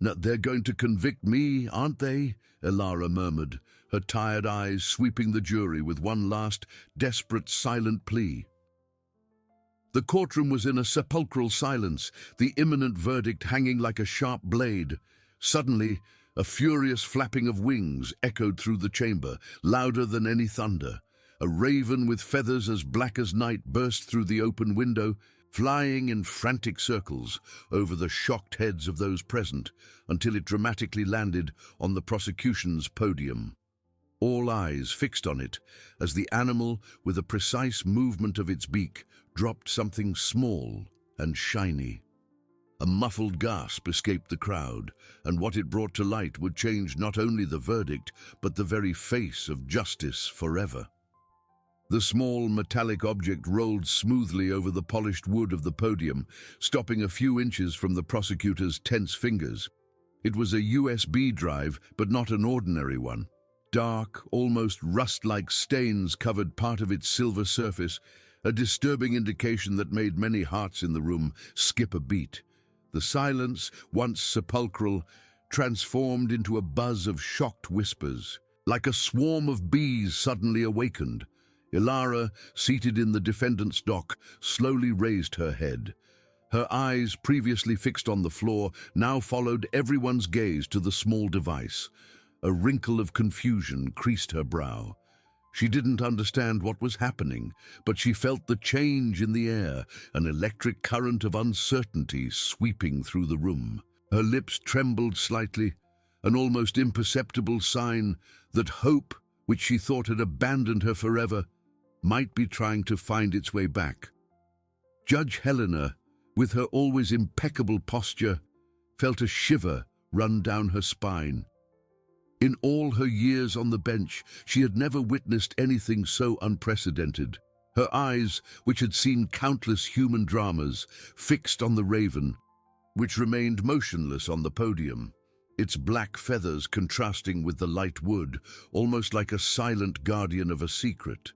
"Now they're going to convict me, aren't they?" Elara murmured, her tired eyes sweeping the jury with one last, desperate, silent plea. The courtroom was in a sepulchral silence, the imminent verdict hanging like a sharp blade. Suddenly, a furious flapping of wings echoed through the chamber, louder than any thunder. A raven with feathers as black as night burst through the open window, flying in frantic circles over the shocked heads of those present, until it dramatically landed on the prosecution's podium. All eyes fixed on it, as the animal, with a precise movement of its beak, dropped something small and shiny. A muffled gasp escaped the crowd, and what it brought to light would change not only the verdict, but the very face of justice forever. The small metallic object rolled smoothly over the polished wood of the podium, stopping a few inches from the prosecutor's tense fingers. It was a USB drive, but not an ordinary one. Dark, almost rust-like stains covered part of its silver surface, a disturbing indication that made many hearts in the room skip a beat. The silence, once sepulchral, transformed into a buzz of shocked whispers. Like a swarm of bees suddenly awakened, Elara, seated in the defendant's dock, slowly raised her head. Her eyes, previously fixed on the floor, now followed everyone's gaze to the small device. A wrinkle of confusion creased her brow. She didn't understand what was happening, but she felt the change in the air, an electric current of uncertainty sweeping through the room. Her lips trembled slightly, an almost imperceptible sign that hope, which she thought had abandoned her forever, might be trying to find its way back. Judge Helena, with her always impeccable posture, felt a shiver run down her spine. In all her years on the bench, she had never witnessed anything so unprecedented. Her eyes, which had seen countless human dramas, fixed on the raven, which remained motionless on the podium, its black feathers contrasting with the light wood, almost like a silent guardian of a secret.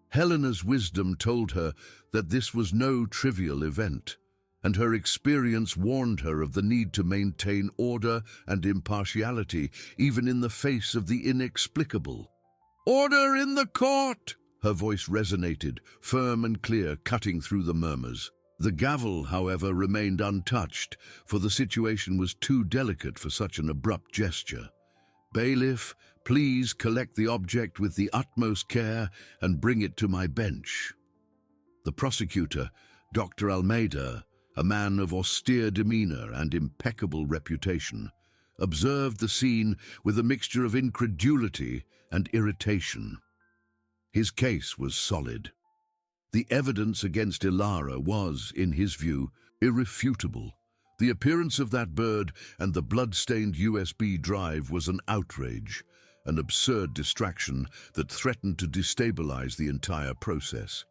Helena's wisdom told her that this was no trivial event, and her experience warned her of the need to maintain order and impartiality, even in the face of the inexplicable. "Order in the court!" Her voice resonated, firm and clear, cutting through the murmurs. The gavel, however, remained untouched, for the situation was too delicate for such an abrupt gesture. "Bailiff, please collect the object with the utmost care and bring it to my bench." The prosecutor, Dr. Almeida, a man of austere demeanor and impeccable reputation, observed the scene with a mixture of incredulity and irritation. His case was solid. The evidence against Elara was, in his view, irrefutable. The appearance of that bird and the blood-stained USB drive was an outrage, an absurd distraction that threatened to destabilize the entire process.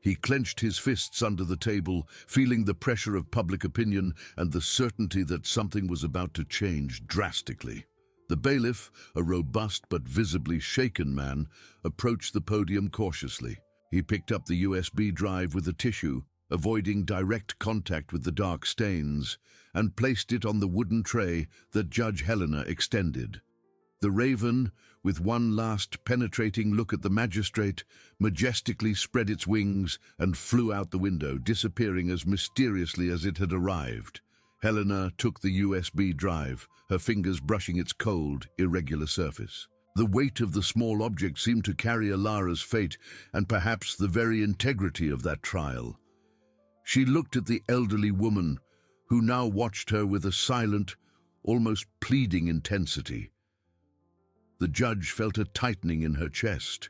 He clenched his fists under the table, feeling the pressure of public opinion and the certainty that something was about to change drastically. The bailiff, a robust but visibly shaken man, approached the podium cautiously. He picked up the USB drive with a tissue, avoiding direct contact with the dark stains, and placed it on the wooden tray that Judge Helena extended. The raven, with one last penetrating look at the magistrate, majestically spread its wings and flew out the window, disappearing as mysteriously as it had arrived. Helena took the USB drive, her fingers brushing its cold, irregular surface. The weight of the small object seemed to carry Elara's fate and perhaps the very integrity of that trial. She looked at the elderly woman, who now watched her with a silent, almost pleading intensity. The judge felt a tightening in her chest.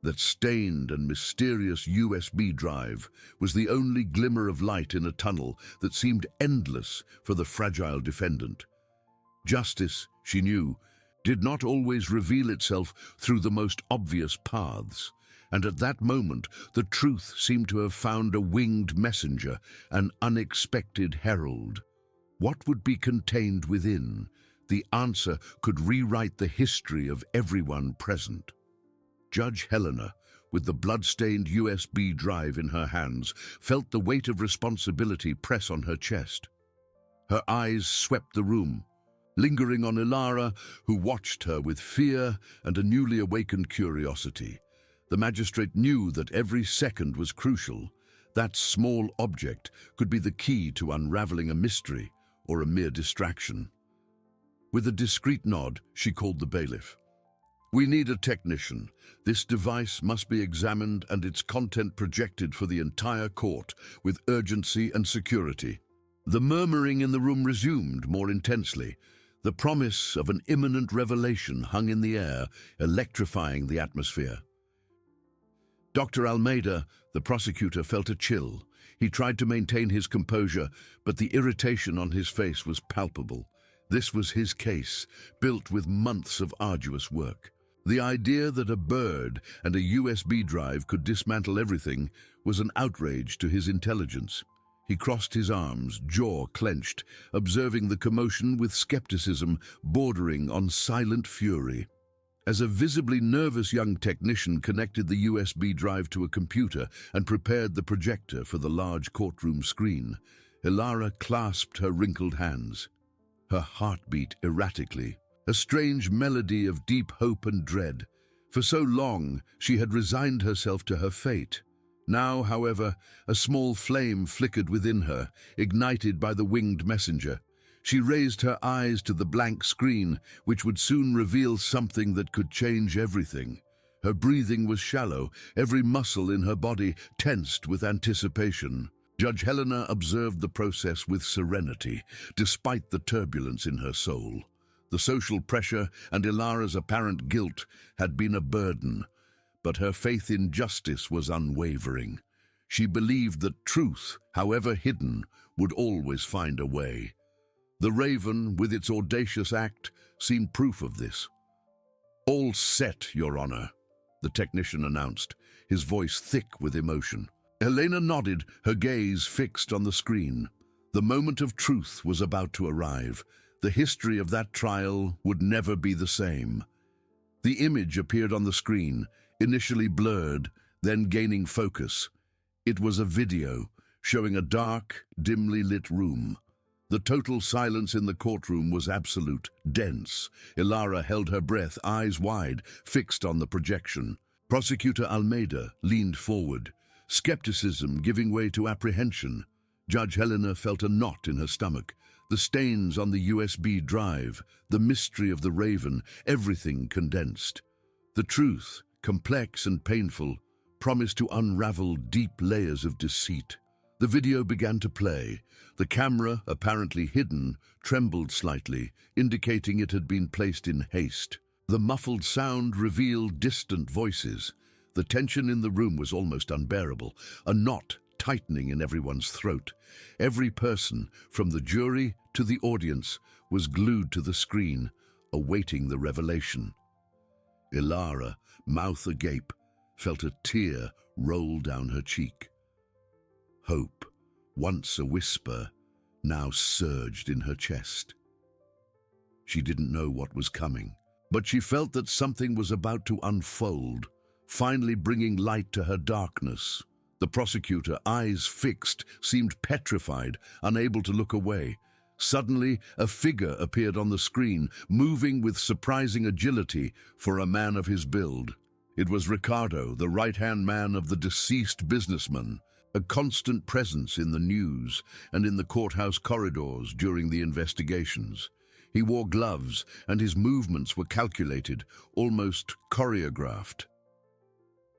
That stained and mysterious USB drive was the only glimmer of light in a tunnel that seemed endless for the fragile defendant. Justice, she knew, did not always reveal itself through the most obvious paths, and at that moment the truth seemed to have found a winged messenger, an unexpected herald. What would be contained within? The answer could rewrite the history of everyone present. Judge Helena, with the blood-stained USB drive in her hands, felt the weight of responsibility press on her chest. Her eyes swept the room, lingering on Ilara, who watched her with fear and a newly awakened curiosity. The magistrate knew that every second was crucial. That small object could be the key to unraveling a mystery or a mere distraction. With a discreet nod, she called the bailiff. "We need a technician. This device must be examined and its content projected for the entire court with urgency and security." The murmuring in the room resumed more intensely. The promise of an imminent revelation hung in the air, electrifying the atmosphere. Dr. Almeida, the prosecutor, felt a chill. He tried to maintain his composure, but the irritation on his face was palpable. This was his case, built with months of arduous work. The idea that a bird and a USB drive could dismantle everything was an outrage to his intelligence. He crossed his arms, jaw clenched, observing the commotion with skepticism bordering on silent fury. As a visibly nervous young technician connected the USB drive to a computer and prepared the projector for the large courtroom screen, Ilara clasped her wrinkled hands. Her heart beat erratically, a strange melody of deep hope and dread. For so long, she had resigned herself to her fate. Now, however, a small flame flickered within her, ignited by the winged messenger. She raised her eyes to the blank screen, which would soon reveal something that could change everything. Her breathing was shallow, every muscle in her body tensed with anticipation. Judge Helena observed the process with serenity, despite the turbulence in her soul. The social pressure and Ilara's apparent guilt had been a burden, but her faith in justice was unwavering. She believed that truth, however hidden, would always find a way. The Raven, with its audacious act, seemed proof of this. "All set, Your Honor," the technician announced, his voice thick with emotion. Helena nodded, her gaze fixed on the screen. The moment of truth was about to arrive. The history of that trial would never be the same. The image appeared on the screen, initially blurred, then gaining focus. It was a video showing a dark, dimly lit room. The total silence in the courtroom was absolute, dense. Ilara held her breath, eyes wide, fixed on the projection. Prosecutor Almeida leaned forward, skepticism giving way to apprehension. Judge Helena felt a knot in her stomach. The stains on the USB drive, the mystery of the Raven, everything condensed. The truth, complex and painful, promised to unravel deep layers of deceit. The video began to play. The camera, apparently hidden, trembled slightly, indicating it had been placed in haste. The muffled sound revealed distant voices. The tension in the room was almost unbearable, a knot tightening in everyone's throat. Every person, from the jury to the audience, was glued to the screen, awaiting the revelation. Ilara, mouth agape, felt a tear roll down her cheek. Hope, once a whisper, now surged in her chest. She didn't know what was coming, but she felt that something was about to unfold, finally bringing light to her darkness. The prosecutor, eyes fixed, seemed petrified, unable to look away. Suddenly, a figure appeared on the screen, moving with surprising agility for a man of his build. It was Ricardo, the right-hand man of the deceased businessman, a constant presence in the news and in the courthouse corridors during the investigations. He wore gloves, and his movements were calculated, almost choreographed.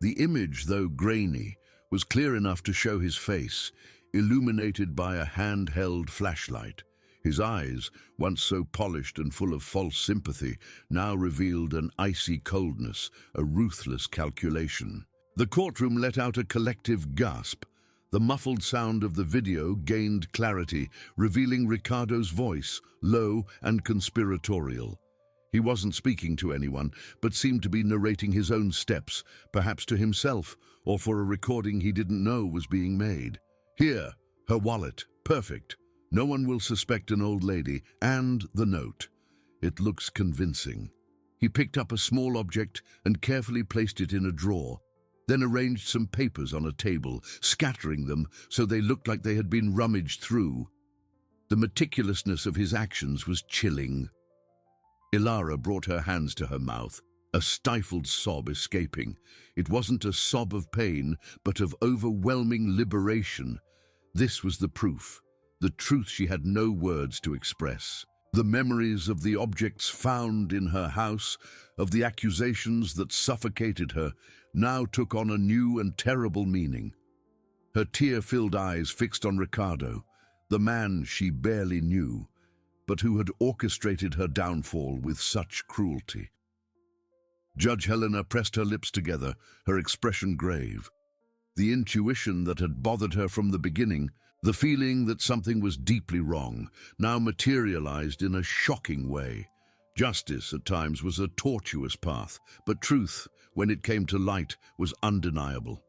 The image, though grainy, was clear enough to show his face, illuminated by a handheld flashlight. His eyes, once so polished and full of false sympathy, now revealed an icy coldness, a ruthless calculation. The courtroom let out a collective gasp. The muffled sound of the video gained clarity, revealing Ricardo's voice, low and conspiratorial. He wasn't speaking to anyone, but seemed to be narrating his own steps, perhaps to himself, or for a recording he didn't know was being made. "Here, her wallet, perfect. No one will suspect an old lady, and the note. It looks convincing." He picked up a small object and carefully placed it in a drawer, then arranged some papers on a table, scattering them so they looked like they had been rummaged through. The meticulousness of his actions was chilling. Ilara brought her hands to her mouth, a stifled sob escaping. It wasn't a sob of pain, but of overwhelming liberation. This was the proof, the truth she had no words to express. The memories of the objects found in her house, of the accusations that suffocated her, now took on a new and terrible meaning. Her tear-filled eyes fixed on Ricardo, the man she barely knew, but who had orchestrated her downfall with such cruelty. Judge Helena pressed her lips together, her expression grave. The intuition that had bothered her from the beginning, the feeling that something was deeply wrong, now materialized in a shocking way. Justice at times was a tortuous path, but truth, when it came to light, was undeniable.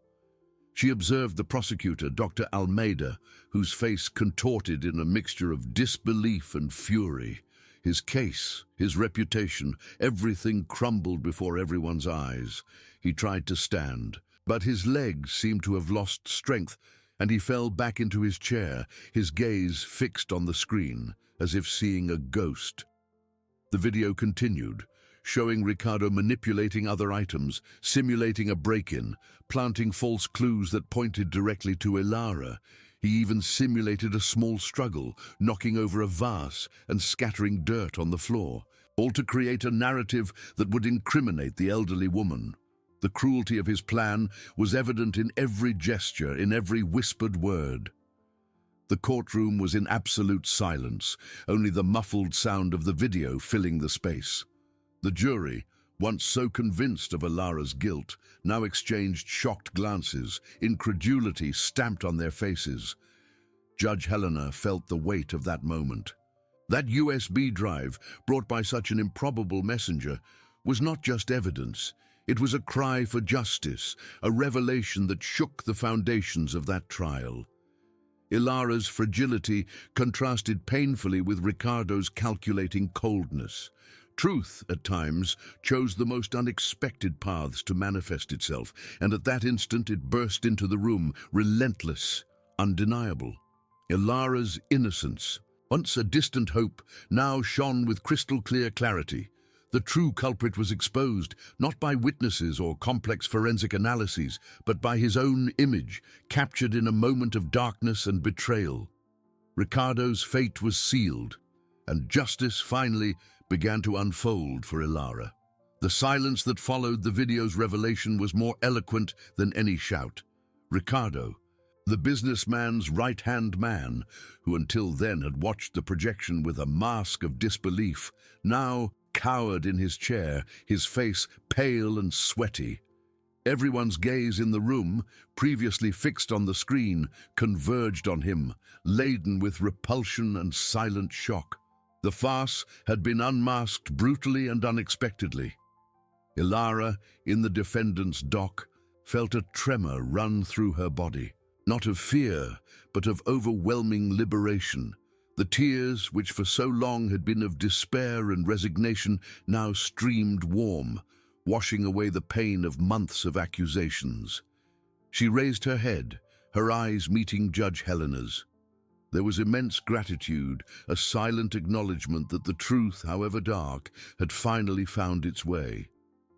She observed the prosecutor, Dr. Almeida, whose face contorted in a mixture of disbelief and fury. His case, his reputation, everything crumbled before everyone's eyes. He tried to stand, but his legs seemed to have lost strength, and he fell back into his chair, his gaze fixed on the screen, as if seeing a ghost. The video continued, showing Ricardo manipulating other items, simulating a break-in, planting false clues that pointed directly to Ilara. He even simulated a small struggle, knocking over a vase and scattering dirt on the floor, all to create a narrative that would incriminate the elderly woman. The cruelty of his plan was evident in every gesture, in every whispered word. The courtroom was in absolute silence, only the muffled sound of the video filling the space. The jury, once so convinced of Ilara's guilt, now exchanged shocked glances, incredulity stamped on their faces. Judge Helena felt the weight of that moment. That USB drive, brought by such an improbable messenger, was not just evidence. It was a cry for justice, a revelation that shook the foundations of that trial. Ilara's fragility contrasted painfully with Ricardo's calculating coldness. Truth, at times, chose the most unexpected paths to manifest itself, and at that instant it burst into the room, relentless, undeniable. Ilara's innocence, once a distant hope, now shone with crystal-clear clarity. The true culprit was exposed, not by witnesses or complex forensic analyses, but by his own image, captured in a moment of darkness and betrayal. Ricardo's fate was sealed, and justice finally began to unfold for Ilara. The silence that followed the video's revelation was more eloquent than any shout. Ricardo, the businessman's right-hand man, who until then had watched the projection with a mask of disbelief, now cowered in his chair, his face pale and sweaty. Everyone's gaze in the room, previously fixed on the screen, converged on him, laden with repulsion and silent shock. The farce had been unmasked brutally and unexpectedly. Ilara, in the defendant's dock, felt a tremor run through her body, not of fear, but of overwhelming liberation. The tears, which for so long had been of despair and resignation, now streamed warm, washing away the pain of months of accusations. She raised her head, her eyes meeting Judge Helena's. There was immense gratitude, a silent acknowledgement that the truth, however dark, had finally found its way.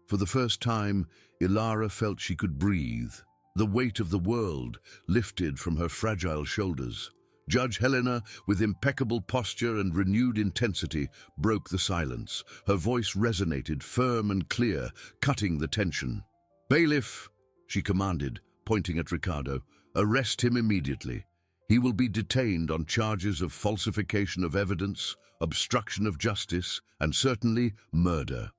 For the first time, Ilara felt she could breathe. The weight of the world lifted from her fragile shoulders. Judge Helena, with impeccable posture and renewed intensity, broke the silence. Her voice resonated, firm and clear, cutting the tension. "Bailiff," she commanded, pointing at Ricardo, "arrest him immediately. He will be detained on charges of falsification of evidence, obstruction of justice, and certainly murder."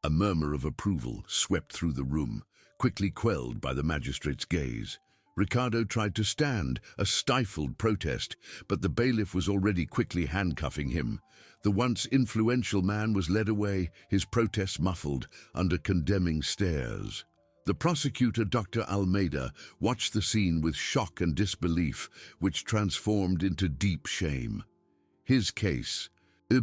A murmur of approval swept through the room, quickly quelled by the magistrate's gaze. Ricardo tried to stand, a stifled protest, but the bailiff was already quickly handcuffing him. The once influential man was led away, his protests muffled under condemning stares. The prosecutor, Dr. Almeida, watched the scene with shock and disbelief, which transformed into deep shame. His case,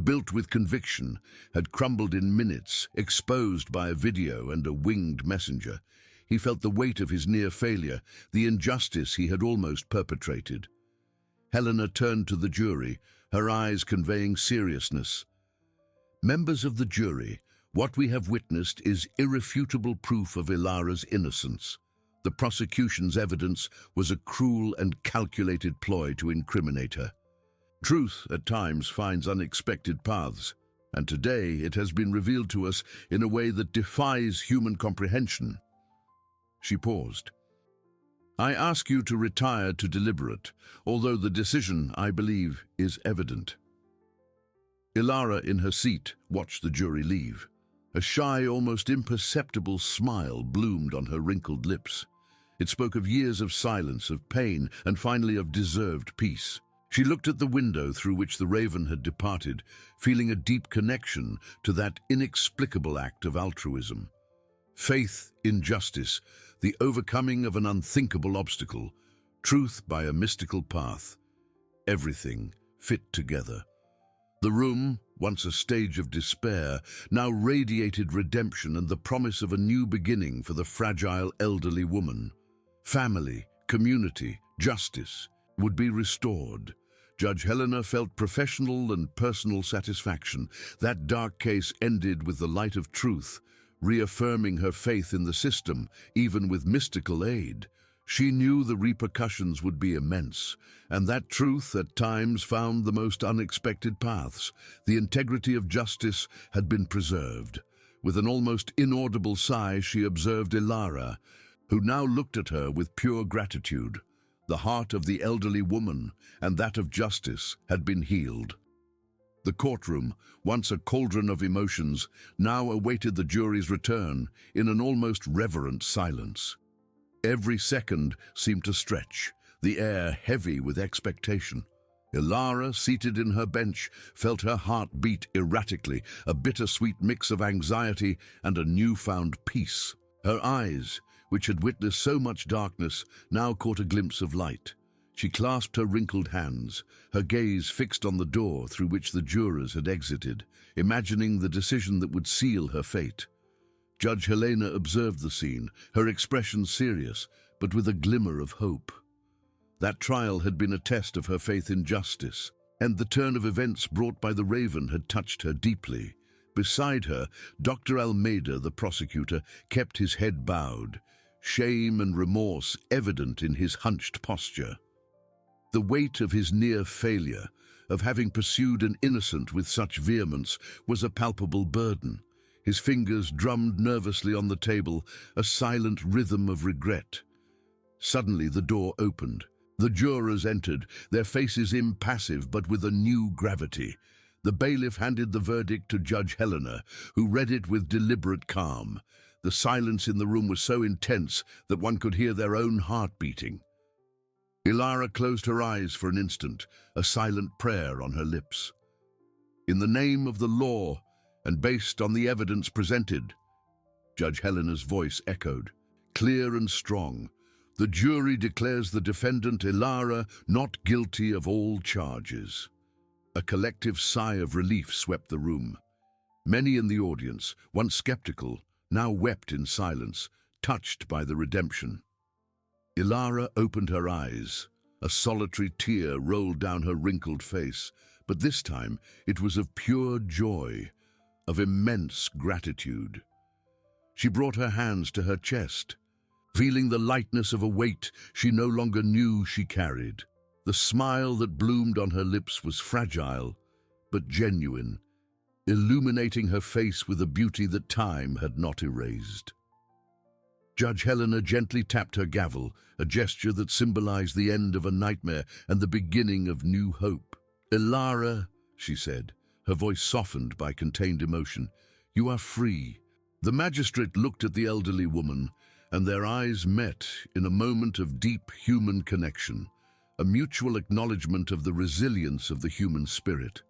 built with conviction, had crumbled in minutes, exposed by a video and a winged messenger. He felt the weight of his near failure, the injustice he had almost perpetrated. Helena turned to the jury, her eyes conveying seriousness. Members of the jury, what we have witnessed is irrefutable proof of Ilara's innocence. The prosecution's evidence was a cruel and calculated ploy to incriminate her. Truth, at times, finds unexpected paths, and today it has been revealed to us in a way that defies human comprehension. She paused. I ask you to retire to deliberate, although the decision, I believe, is evident. Ilara, in her seat, watched the jury leave. A shy, almost imperceptible smile bloomed on her wrinkled lips. It spoke of years of silence, of pain, and finally of deserved peace. She looked at the window through which the raven had departed, feeling a deep connection to that inexplicable act of altruism. Faith in justice, the overcoming of an unthinkable obstacle, truth by a mystical path. Everything fit together. The room, once a stage of despair, now radiated redemption and the promise of a new beginning for the fragile elderly woman. Family, community, justice would be restored. Judge Helena felt professional and personal satisfaction. That dark case ended with the light of truth, reaffirming her faith in the system, even with mystical aid. She knew the repercussions would be immense, and that truth at times found the most unexpected paths. The integrity of justice had been preserved. With an almost inaudible sigh, she observed Ilara, who now looked at her with pure gratitude. The heart of the elderly woman and that of justice had been healed. The courtroom, once a cauldron of emotions, now awaited the jury's return in an almost reverent silence. Every second seemed to stretch, the air heavy with expectation. Ilara, seated in her bench, felt her heart beat erratically, a bittersweet mix of anxiety and a newfound peace. Her eyes, which had witnessed so much darkness, now caught a glimpse of light. She clasped her wrinkled hands, her gaze fixed on the door through which the jurors had exited, imagining the decision that would seal her fate. Judge Helena observed the scene, her expression serious, but with a glimmer of hope. That trial had been a test of her faith in justice, and the turn of events brought by the raven had touched her deeply. Beside her, Dr. Almeida, the prosecutor, kept his head bowed, shame and remorse evident in his hunched posture. The weight of his near failure, of having pursued an innocent with such vehemence, was a palpable burden. His fingers drummed nervously on the table, a silent rhythm of regret. Suddenly the door opened. The jurors entered, their faces impassive but with a new gravity. The bailiff handed the verdict to Judge Helena, who read it with deliberate calm. The silence in the room was so intense that one could hear their own heart beating. Ilara closed her eyes for an instant, a silent prayer on her lips. In the name of the law, and based on the evidence presented, Judge Helena's voice echoed, clear and strong. The jury declares the defendant Ilara not guilty of all charges. A collective sigh of relief swept the room. Many in the audience, once skeptical, now wept in silence, touched by the redemption. Ilara opened her eyes. A solitary tear rolled down her wrinkled face, but this time it was of pure joy, of immense gratitude. She brought her hands to her chest, feeling the lightness of a weight she no longer knew she carried. The smile that bloomed on her lips was fragile, but genuine, illuminating her face with a beauty that time had not erased. Judge Helena gently tapped her gavel, a gesture that symbolized the end of a nightmare and the beginning of new hope. "Ilara," she said, her voice softened by contained emotion, "you are free." The magistrate looked at the elderly woman, and their eyes met in a moment of deep human connection, a mutual acknowledgement of the resilience of the human spirit.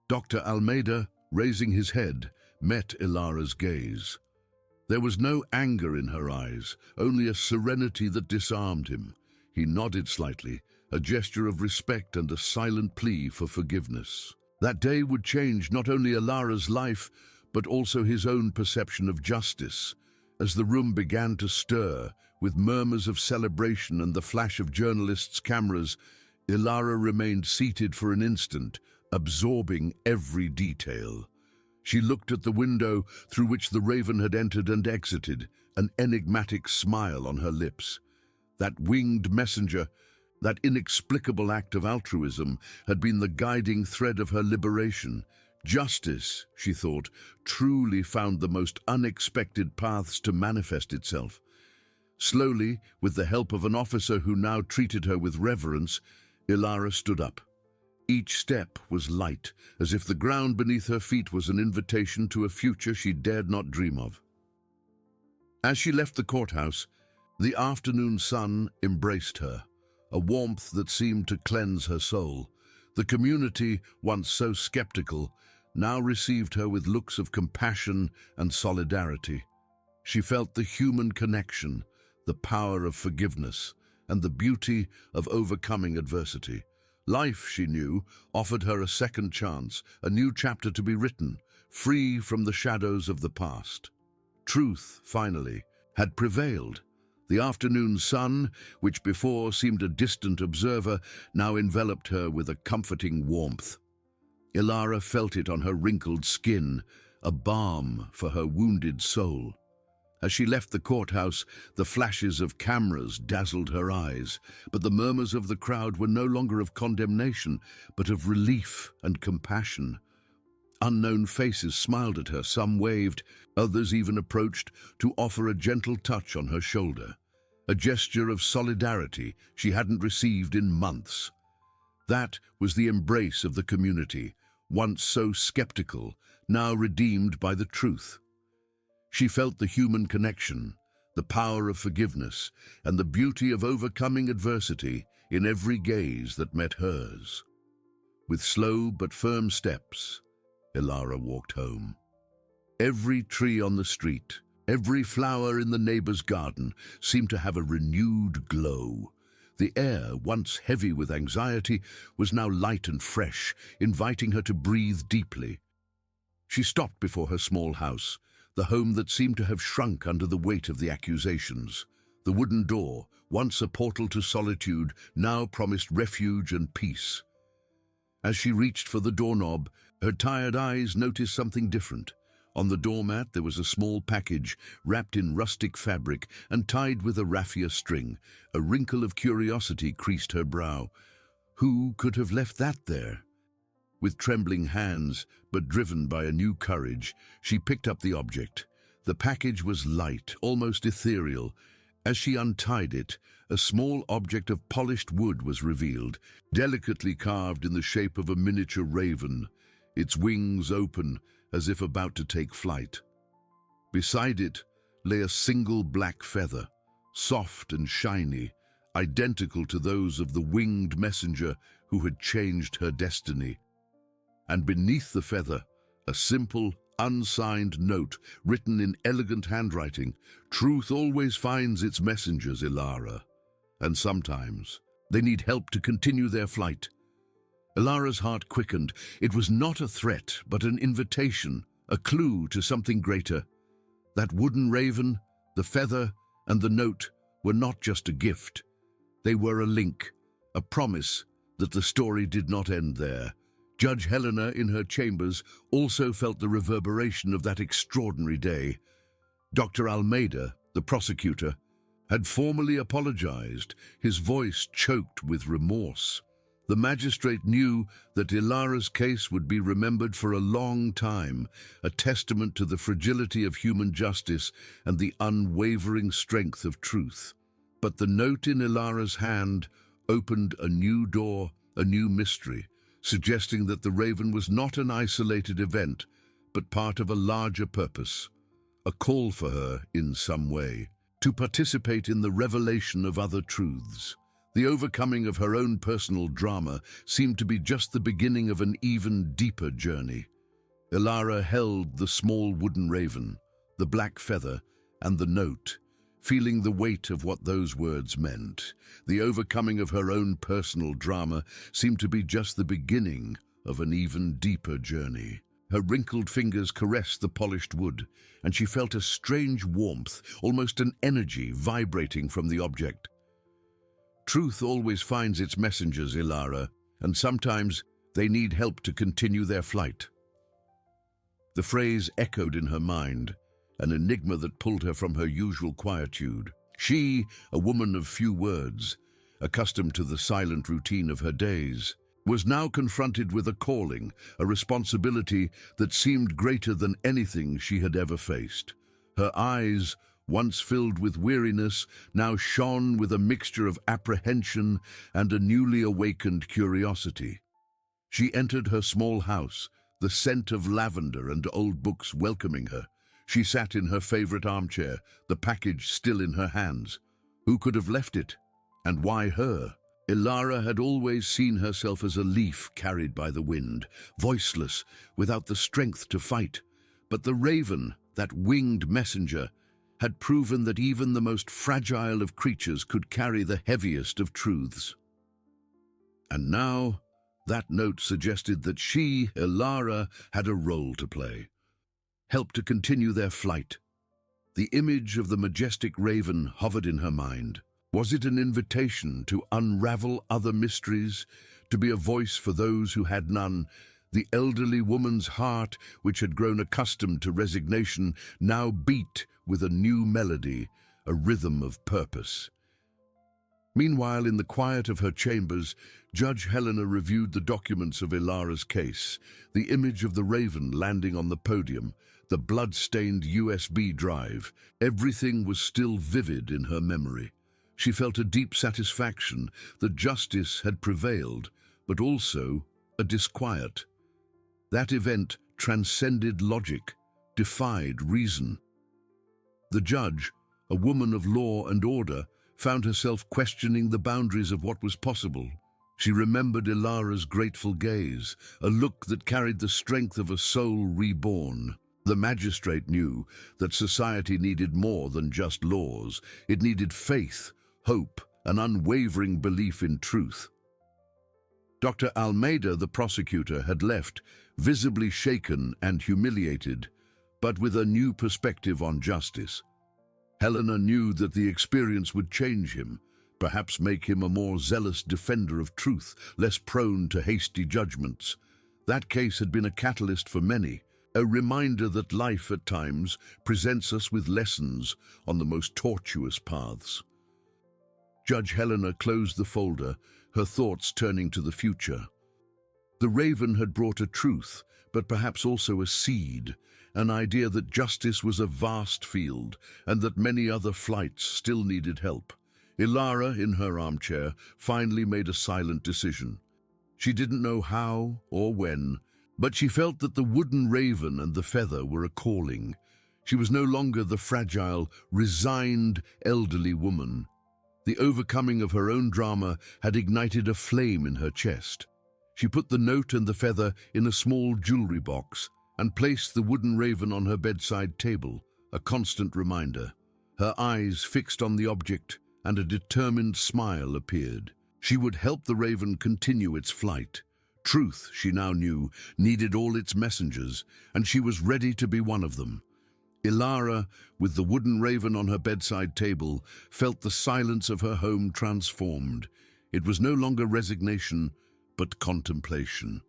Dr. Almeida, raising his head, met Ilara's gaze. There was no anger in her eyes, only a serenity that disarmed him. He nodded slightly, a gesture of respect and a silent plea for forgiveness. That day would change not only Ilara's life, but also his own perception of justice. As the room began to stir, with murmurs of celebration and the flash of journalists' cameras, Ilara remained seated for an instant, absorbing every detail. She looked at the window through which the raven had entered and exited, an enigmatic smile on her lips. That winged messenger, that inexplicable act of altruism, had been the guiding thread of her liberation. Justice, she thought, truly found the most unexpected paths to manifest itself. Slowly, with the help of an officer who now treated her with reverence, Ilara stood up. Each step was light, as if the ground beneath her feet was an invitation to a future she dared not dream of. As she left the courthouse, the afternoon sun embraced her, a warmth that seemed to cleanse her soul. The community, once so skeptical, now received her with looks of compassion and solidarity. She felt the human connection, the power of forgiveness, and the beauty of overcoming adversity. Life, she knew, offered her a second chance, a new chapter to be written, free from the shadows of the past. Truth, finally, had prevailed. The afternoon sun, which before seemed a distant observer, now enveloped her with a comforting warmth. Ilara felt it on her wrinkled skin, a balm for her wounded soul. As she left the courthouse, the flashes of cameras dazzled her eyes, but the murmurs of the crowd were no longer of condemnation, but of relief and compassion. Unknown faces smiled at her, some waved, others even approached to offer a gentle touch on her shoulder, a gesture of solidarity she hadn't received in months. That was the embrace of the community, once so skeptical, now redeemed by the truth. She felt the human connection, the power of forgiveness, and the beauty of overcoming adversity in every gaze that met hers. With slow but firm steps, Ilara walked home. Every tree on the street, every flower in the neighbor's garden seemed to have a renewed glow. The air, once heavy with anxiety, was now light and fresh, inviting her to breathe deeply. She stopped before her small house, the home that seemed to have shrunk under the weight of the accusations. The wooden door, once a portal to solitude, now promised refuge and peace. As she reached for the doorknob, her tired eyes noticed something different. On the doormat there was a small package, wrapped in rustic fabric and tied with a raffia string. A wrinkle of curiosity creased her brow. Who could have left that there? With trembling hands, but driven by a new courage, she picked up the object. The package was light, almost ethereal. As she untied it, a small object of polished wood was revealed, delicately carved in the shape of a miniature raven, its wings open as if about to take flight. Beside it lay a single black feather, soft and shiny, identical to those of the winged messenger who had changed her destiny. And beneath the feather, a simple, unsigned note written in elegant handwriting. Truth always finds its messengers, Ilara, and sometimes they need help to continue their flight. Ilara's heart quickened. It was not a threat, but an invitation, a clue to something greater. That wooden raven, the feather, and the note were not just a gift. They were a link, a promise that the story did not end there. Judge Helena, in her chambers, also felt the reverberation of that extraordinary day. Dr. Almeida, the prosecutor, had formally apologized, his voice choked with remorse. The magistrate knew that Ilara's case would be remembered for a long time, a testament to the fragility of human justice and the unwavering strength of truth. But the note in Ilara's hand opened a new door, a new mystery, suggesting that the raven was not an isolated event, but part of a larger purpose, a call for her, in some way, to participate in the revelation of other truths. The overcoming of her own personal drama seemed to be just the beginning of an even deeper journey. Ilara held the small wooden raven, the black feather, and the note, feeling the weight of what those words meant. The overcoming of her own personal drama seemed to be just the beginning of an even deeper journey. Her wrinkled fingers caressed the polished wood, and she felt a strange warmth, almost an energy, vibrating from the object. Truth always finds its messengers, Ilara, and sometimes they need help to continue their flight. The phrase echoed in her mind, an enigma that pulled her from her usual quietude. She, a woman of few words, accustomed to the silent routine of her days, was now confronted with a calling, a responsibility that seemed greater than anything she had ever faced. Her eyes, once filled with weariness, now shone with a mixture of apprehension and a newly awakened curiosity. She entered her small house, the scent of lavender and old books welcoming her. She sat in her favorite armchair, the package still in her hands. Who could have left it? And why her? Ilara had always seen herself as a leaf carried by the wind, voiceless, without the strength to fight. But the raven, that winged messenger, had proven that even the most fragile of creatures could carry the heaviest of truths. And now, that note suggested that she, Ilara, had a role to play. Help to continue their flight. The image of the majestic raven hovered in her mind. Was it an invitation to unravel other mysteries, to be a voice for those who had none? The elderly woman's heart, which had grown accustomed to resignation, now beat with a new melody, a rhythm of purpose. Meanwhile, in the quiet of her chambers, Judge Helena reviewed the documents of Ilara's case, the image of the raven landing on the podium, the blood-stained USB drive. Everything was still vivid in her memory. She felt a deep satisfaction that justice had prevailed, but also a disquiet. That event transcended logic, defied reason. The judge, a woman of law and order, found herself questioning the boundaries of what was possible. She remembered Ilara's grateful gaze, a look that carried the strength of a soul reborn. The magistrate knew that society needed more than just laws. It needed faith, hope, an unwavering belief in truth. Dr. Almeida, the prosecutor, had left, visibly shaken and humiliated, but with a new perspective on justice. Helena knew that the experience would change him, perhaps make him a more zealous defender of truth, less prone to hasty judgments. That case had been a catalyst for many, a reminder that life at times presents us with lessons on the most tortuous paths. Judge Helena closed the folder, her thoughts turning to the future. The raven had brought a truth, but perhaps also a seed, an idea that justice was a vast field and that many other flights still needed help. Ilara, in her armchair, finally made a silent decision. She didn't know how or when, but she felt that the wooden raven and the feather were a calling. She was no longer the fragile, resigned, elderly woman. The overcoming of her own drama had ignited a flame in her chest. She put the note and the feather in a small jewelry box and placed the wooden raven on her bedside table, a constant reminder. Her eyes fixed on the object, and a determined smile appeared. She would help the raven continue its flight. Truth, she now knew, needed all its messengers, and she was ready to be one of them. Ilara, with the wooden raven on her bedside table, felt the silence of her home transformed. It was no longer resignation, but contemplation.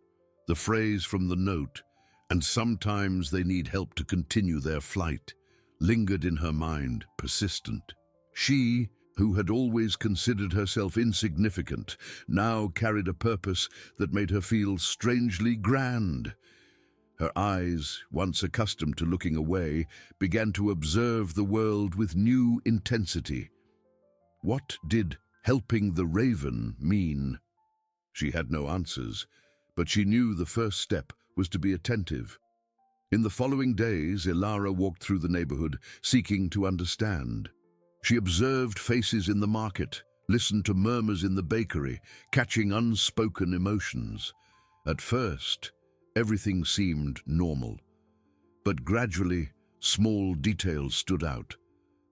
The phrase from the note, "And sometimes they need help to continue their flight," lingered in her mind, persistent. She, who had always considered herself insignificant, now carried a purpose that made her feel strangely grand. Her eyes, once accustomed to looking away, began to observe the world with new intensity. What did helping the raven mean? She had no answers, but she knew the first step was to be attentive. In the following days, Ilara walked through the neighborhood, seeking to understand. She observed faces in the market, listened to murmurs in the bakery, catching unspoken emotions. At first, everything seemed normal, but gradually, small details stood out.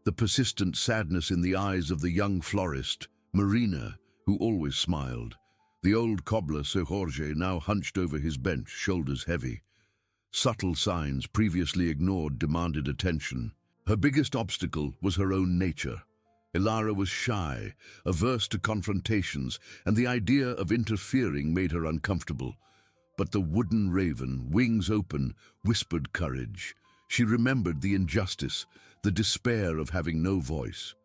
The persistent sadness in the eyes of the young florist, Marina, who always smiled. The old cobbler, Sir Jorge, now hunched over his bench, shoulders heavy. Subtle signs previously ignored demanded attention. Her biggest obstacle was her own nature. Ilara was shy, averse to confrontations, and the idea of interfering made her uncomfortable. But the wooden raven, wings open, whispered courage. She remembered the injustice, the despair of having no voice.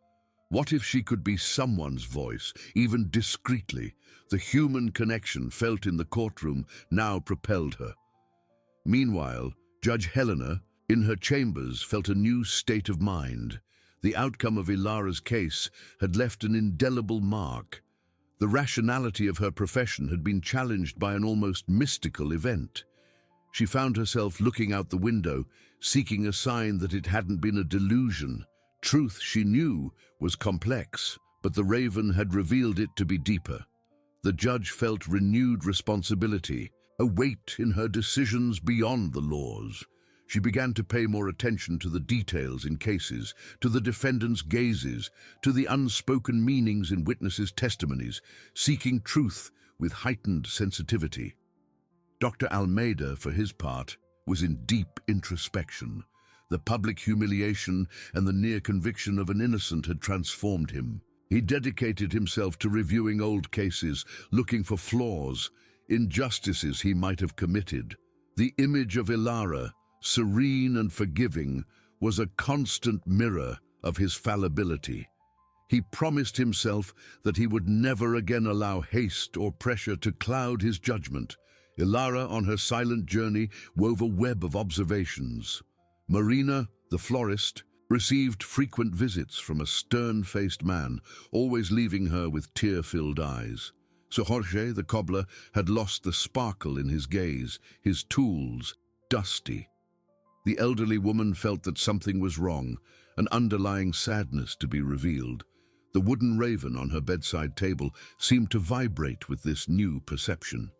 What if she could be someone's voice, even discreetly? The human connection felt in the courtroom now propelled her. Meanwhile, Judge Helena, in her chambers, felt a new state of mind. The outcome of Ilara's case had left an indelible mark. The rationality of her profession had been challenged by an almost mystical event. She found herself looking out the window, seeking a sign that it hadn't been a delusion. Truth, she knew, was complex, but the raven had revealed it to be deeper. The judge felt renewed responsibility, a weight in her decisions beyond the laws. She began to pay more attention to the details in cases, to the defendant's gazes, to the unspoken meanings in witnesses' testimonies, seeking truth with heightened sensitivity. Dr. Almeida, for his part, was in deep introspection. The public humiliation and the near conviction of an innocent had transformed him. He dedicated himself to reviewing old cases, looking for flaws, injustices he might have committed. The image of Ilara, serene and forgiving, was a constant mirror of his fallibility. He promised himself that he would never again allow haste or pressure to cloud his judgment. Ilara, on her silent journey, wove a web of observations. Marina, the florist, received frequent visits from a stern-faced man, always leaving her with tear-filled eyes. Sir Jorge, the cobbler, had lost the sparkle in his gaze, his tools dusty. The elderly woman felt that something was wrong, an underlying sadness to be revealed. The wooden raven on her bedside table seemed to vibrate with this new perception.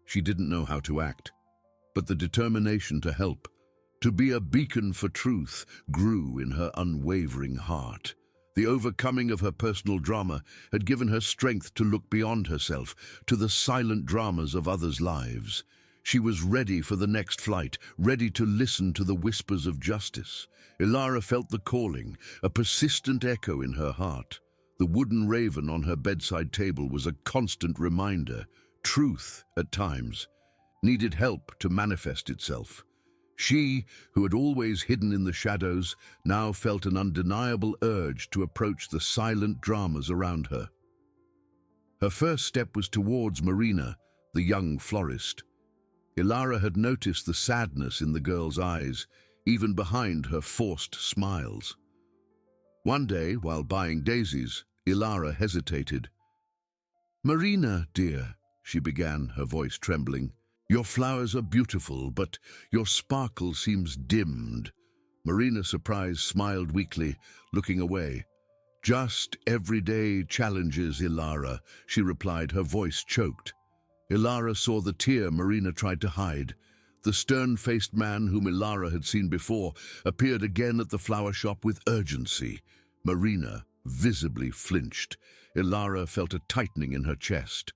She didn't know how to act, but the determination to help, to be a beacon for truth, grew in her unwavering heart. The overcoming of her personal drama had given her strength to look beyond herself, to the silent dramas of others' lives. She was ready for the next flight, ready to listen to the whispers of justice. Ilara felt the calling, a persistent echo in her heart. The wooden raven on her bedside table was a constant reminder. Truth, at times, needed help to manifest itself. She, who had always hidden in the shadows, now felt an undeniable urge to approach the silent dramas around her. Her first step was towards Marina, the young florist. Ilara had noticed the sadness in the girl's eyes, even behind her forced smiles. One day, while buying daisies, Ilara hesitated. "Marina, dear," she began, her voice trembling, "your flowers are beautiful, but your sparkle seems dimmed." Marina, surprised, smiled weakly, looking away. "Just everyday challenges, Ilara," she replied, her voice choked. Ilara saw the tear Marina tried to hide. The stern-faced man whom Ilara had seen before appeared again at the flower shop with urgency. Marina visibly flinched. Ilara felt a tightening in her chest.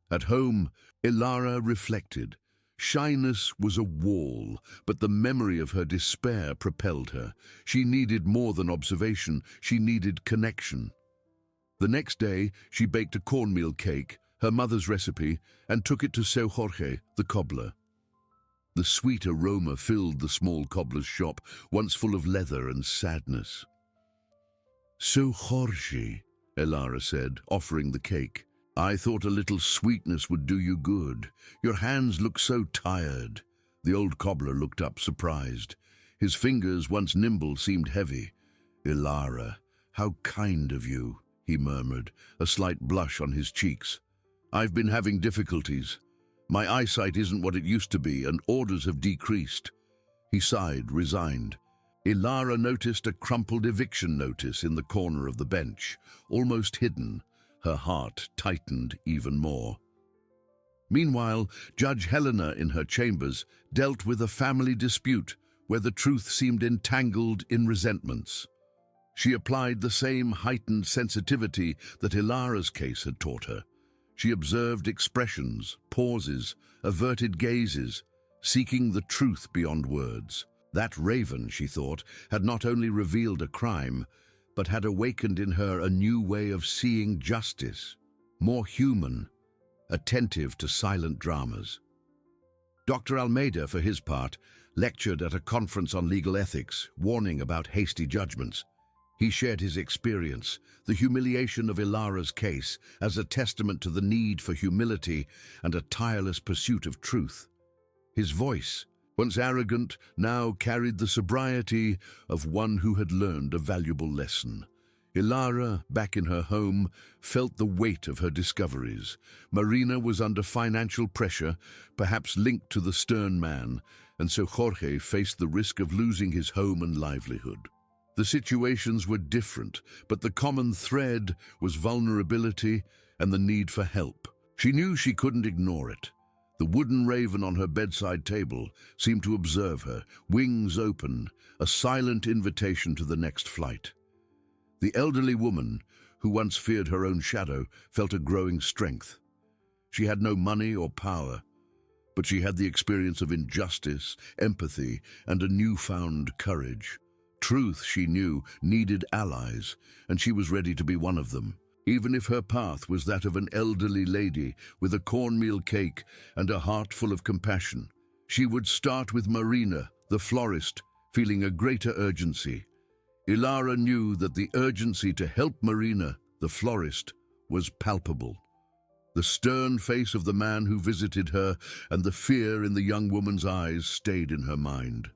At home, Ilara reflected. Shyness was a wall, but the memory of her despair propelled her. She needed more than observation, she needed connection. The next day, she baked a cornmeal cake, her mother's recipe, and took it to Sir Jorge, the cobbler. The sweet aroma filled the small cobbler's shop, once full of leather and sadness. "Sir Jorge," Ilara said, offering the cake, "I thought a little sweetness would do you good. Your hands look so tired." The old cobbler looked up, surprised. His fingers, once nimble, seemed heavy. "Ilara, how kind of you," he murmured, a slight blush on his cheeks. "I've been having difficulties. My eyesight isn't what it used to be, and orders have decreased." He sighed, resigned. Ilara noticed a crumpled eviction notice in the corner of the bench, almost hidden. Her heart tightened even more. Meanwhile, Judge Helena, in her chambers, dealt with a family dispute where the truth seemed entangled in resentments. She applied the same heightened sensitivity that Ilara's case had taught her. She observed expressions, pauses, averted gazes, seeking the truth beyond words. That raven, she thought, had not only revealed a crime, but had awakened in her a new way of seeing justice, more human, attentive to silent dramas. Dr. Almeida, for his part, lectured at a conference on legal ethics, warning about hasty judgments. He shared his experience, the humiliation of Ilara's case, as a testament to the need for humility and a tireless pursuit of truth. His voice, once arrogant, now carried the sobriety of one who had learned a valuable lesson. Ilara, back in her home, felt the weight of her discoveries. Marina was under financial pressure, perhaps linked to the stern man, and so Jorge faced the risk of losing his home and livelihood. The situations were different, but the common thread was vulnerability and the need for help. She knew she couldn't ignore it. The wooden raven on her bedside table seemed to observe her, wings open, a silent invitation to the next flight. The elderly woman, who once feared her own shadow, felt a growing strength. She had no money or power, but she had the experience of injustice, empathy, and a newfound courage. Truth, she knew, needed allies, and she was ready to be one of them. Even if her path was that of an elderly lady with a cornmeal cake and a heart full of compassion. She would start with Marina, the florist, feeling a greater urgency. Ilara knew that the urgency to help Marina, the florist, was palpable. The stern face of the man who visited her and the fear in the young woman's eyes stayed in her mind.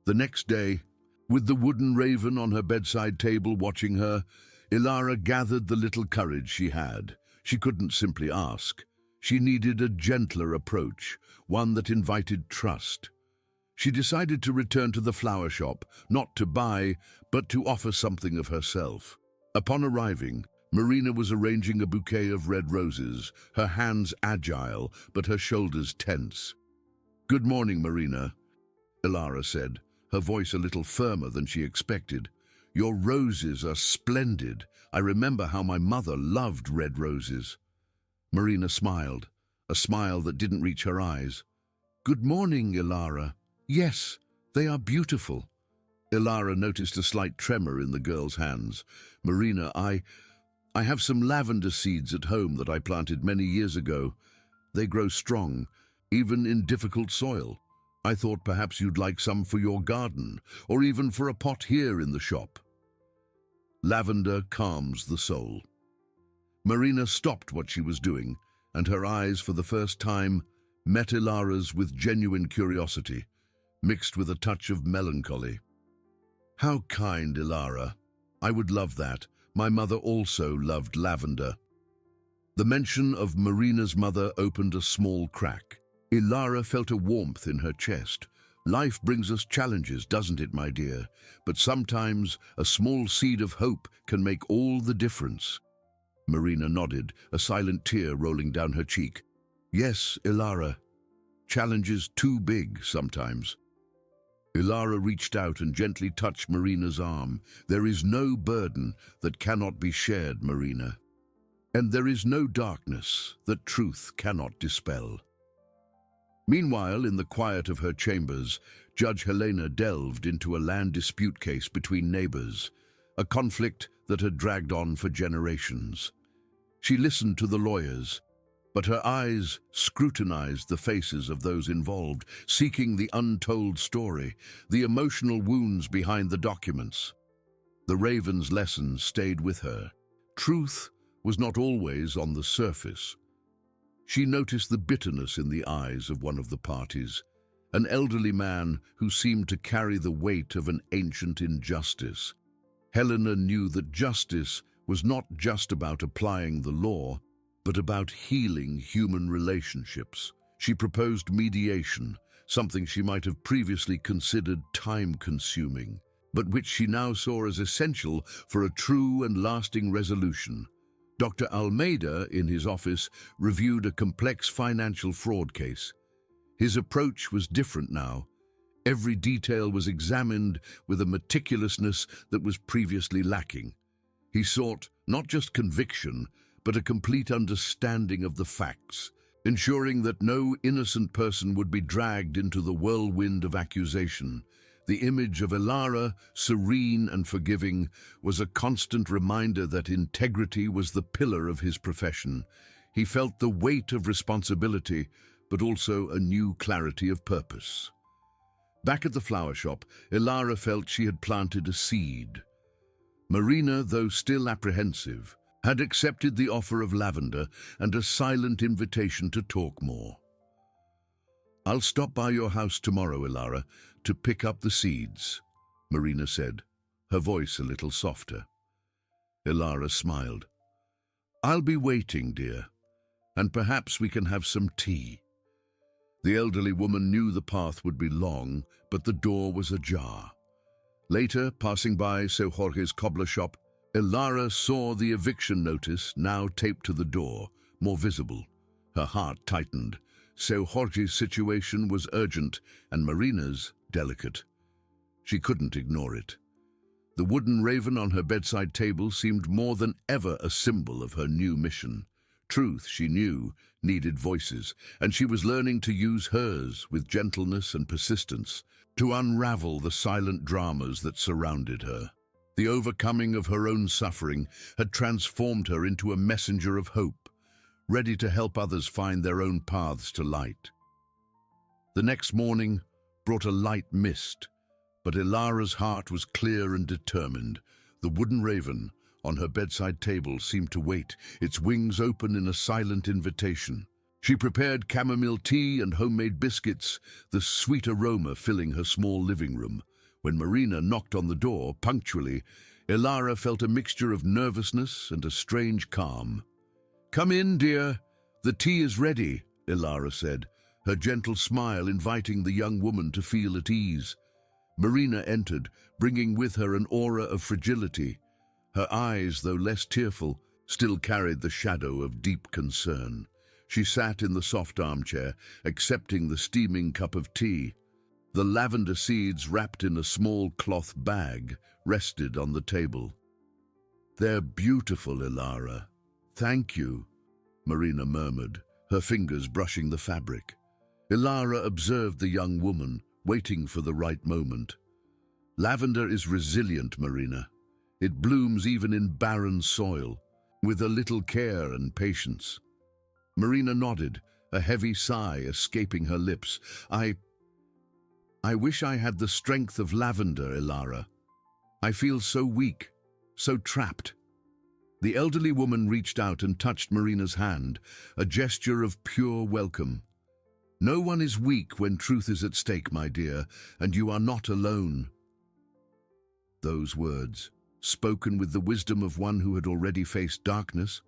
The next day, with the wooden raven on her bedside table watching her, Ilara gathered the little courage she had. She couldn't simply ask. She needed a gentler approach, one that invited trust. She decided to return to the flower shop, not to buy, but to offer something of herself. Upon arriving, Marina was arranging a bouquet of red roses, her hands agile, but her shoulders tense. "Good morning, Marina," Ilara said, her voice a little firmer than she expected. "Your roses are splendid. I remember how my mother loved red roses." Marina smiled, a smile that didn't reach her eyes. "Good morning, Ilara. Yes, they are beautiful." Ilara noticed a slight tremor in the girl's hands. "Marina, I have some lavender seeds at home that I planted many years ago. They grow strong, even in difficult soil. I thought perhaps you'd like some for your garden, or even for a pot here in the shop." Lavender calms the soul. Marina stopped what she was doing, and her eyes, for the first time, met Ilara's with genuine curiosity, mixed with a touch of melancholy. "How kind, Ilara. I would love that. My mother also loved lavender." The mention of Marina's mother opened a small crack. Ilara felt a warmth in her chest. Life brings us challenges, doesn't it, my dear? But sometimes a small seed of hope can make all the difference. Marina nodded, a silent tear rolling down her cheek. "Yes, Ilara. Challenges too big sometimes." Ilara reached out and gently touched Marina's arm. "There is no burden that cannot be shared, Marina. And there is no darkness that truth cannot dispel." Meanwhile, in the quiet of her chambers, Judge Helena delved into a land dispute case between neighbors, a conflict that had dragged on for generations. She listened to the lawyers, but her eyes scrutinized the faces of those involved, seeking the untold story, the emotional wounds behind the documents. The raven's lesson stayed with her. Truth was not always on the surface. She noticed the bitterness in the eyes of one of the parties, an elderly man who seemed to carry the weight of an ancient injustice. Helena knew that justice was not just about applying the law, but about healing human relationships. She proposed mediation, something she might have previously considered time-consuming, but which she now saw as essential for a true and lasting resolution. Dr. Almeida, in his office, reviewed a complex financial fraud case. His approach was different now. Every detail was examined with a meticulousness that was previously lacking. He sought not just conviction, but a complete understanding of the facts, ensuring that no innocent person would be dragged into the whirlwind of accusation. The image of Ilara, serene and forgiving, was a constant reminder that integrity was the pillar of his profession. He felt the weight of responsibility, but also a new clarity of purpose. Back at the flower shop, Ilara felt she had planted a seed. Marina, though still apprehensive, had accepted the offer of lavender and a silent invitation to talk more. "I'll stop by your house tomorrow, Ilara, to pick up the seeds," Marina said, her voice a little softer. Ilara smiled. "I'll be waiting, dear, and perhaps we can have some tea." The elderly woman knew the path would be long, but the door was ajar. Later, passing by Seu Jorge's cobbler shop, Ilara saw the eviction notice now taped to the door, more visible. Her heart tightened. Seu Jorge's situation was urgent and Marina's delicate. She couldn't ignore it. The wooden raven on her bedside table seemed more than ever a symbol of her new mission. Truth, she knew, needed voices, and she was learning to use hers with gentleness and persistence to unravel the silent dramas that surrounded her. The overcoming of her own suffering had transformed her into a messenger of hope, ready to help others find their own paths to light. The next morning brought a light mist, but Ilara's heart was clear and determined. The wooden raven on her bedside table seemed to wait, its wings open in a silent invitation. She prepared chamomile tea and homemade biscuits, the sweet aroma filling her small living room. When Marina knocked on the door punctually, Ilara felt a mixture of nervousness and a strange calm. "Come in, dear. The tea is ready," Ilara said, her gentle smile inviting the young woman to feel at ease. Marina entered, bringing with her an aura of fragility. Her eyes, though less tearful, still carried the shadow of deep concern. She sat in the soft armchair, accepting the steaming cup of tea. The lavender seeds, wrapped in a small cloth bag, rested on the table. "They're beautiful, Ilara. Thank you," Marina murmured, her fingers brushing the fabric. Ilara observed the young woman, waiting for the right moment. "Lavender is resilient, Marina. It blooms even in barren soil, with a little care and patience." Marina nodded, a heavy sigh escaping her lips. I wish I had the strength of lavender, Ilara. I feel so weak, so trapped." The elderly woman reached out and touched Marina's hand, a gesture of pure welcome. "No one is weak when truth is at stake, my dear, and you are not alone." Those words, spoken with the wisdom of one who had already faced darkness,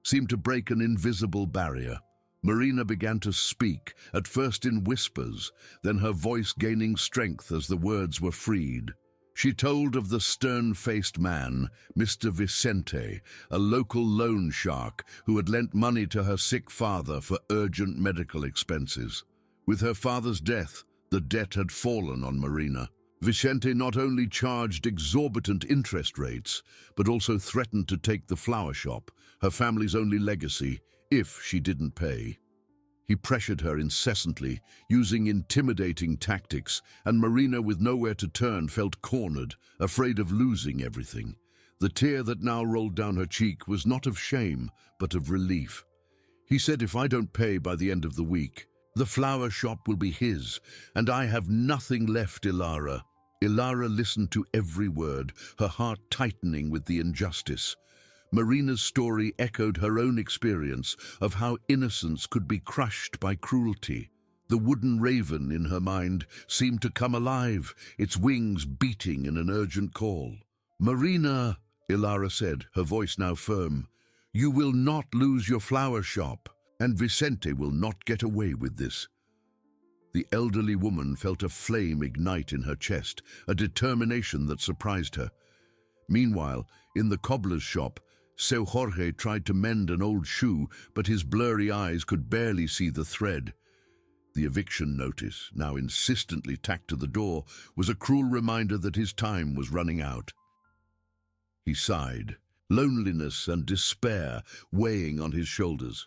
seemed to break an invisible barrier. Marina began to speak, at first in whispers, then her voice gaining strength as the words were freed. She told of the stern-faced man, Mr. Vicente, a local loan shark who had lent money to her sick father for urgent medical expenses. With her father's death, the debt had fallen on Marina. Vicente not only charged exorbitant interest rates, but also threatened to take the flower shop, her family's only legacy, if she didn't pay. He pressured her incessantly, using intimidating tactics, and Marina, with nowhere to turn, felt cornered, afraid of losing everything. The tear that now rolled down her cheek was not of shame, but of relief. He said, "If I don't pay by the end of the week, the flower shop will be his, and I have nothing left, Ilara." Ilara listened to every word, her heart tightening with the injustice. Marina's story echoed her own experience of how innocence could be crushed by cruelty. The wooden raven in her mind seemed to come alive, its wings beating in an urgent call. "Marina," Ilara said, her voice now firm, "you will not lose your flower shop, and Vicente will not get away with this." The elderly woman felt a flame ignite in her chest, a determination that surprised her. Meanwhile, in the cobbler's shop, Seu Jorge tried to mend an old shoe, but his blurry eyes could barely see the thread. The eviction notice, now insistently tacked to the door, was a cruel reminder that his time was running out. He sighed, loneliness and despair weighing on his shoulders.